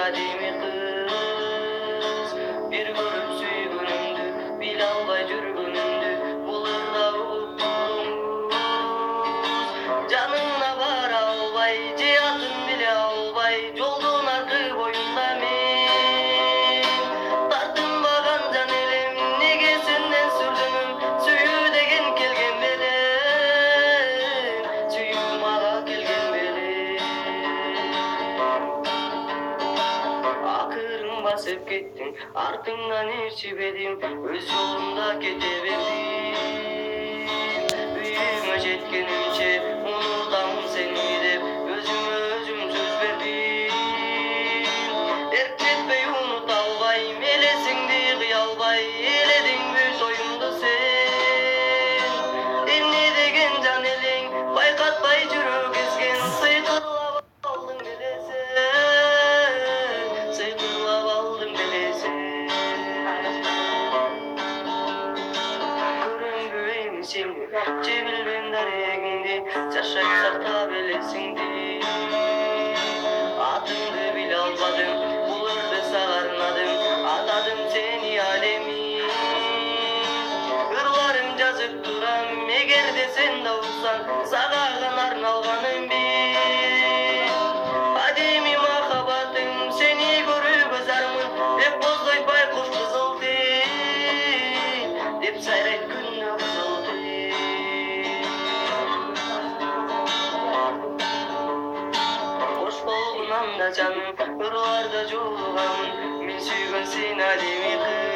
адеми кыз, бир көрүп сүйгөнүмдү, биле албай жүргөнүмдү, булырда уктумуз. Жанына бара албай, же атын биле албай, жолдун аркы боюнда мен тартынбаган жан элем, неге сенден сүрдүм, сүйүү деген келген беле, сүйүү мага келген беле. Акырын басып кеттиң, артыңдан ээрчибедим, өз жолумда кете бердим. Үйүмө жеткенимче унутамын сени деп, өзүмө өзүм сөз бердим. Эрктетпей унута албайм, элесиңди кыя албай, эледиңби тоюмду сен. Эмне деген жан элең, байкатпай жүрөк эзген, сыйкырлап алдың белесен, сыйкырлап алдың белесен. Көрөңбү эми сени, же билбем дарегиңди, жашай сакта белесиңди. Атыңды биле албадым, булырды сага арнадым, атадым сени адеми. Ырларым жазып турам, эгерде сен да уксаң, сага гана арналганым бир. Адеми махаббатым, сени көрүп өзармын, деп боздойт байкуш кызыл тил, деп сайрайт күнү кызыл тил. Кош болгон анда жаным, ырларда жолугамын, мен сүйгөн сен адеми кыз.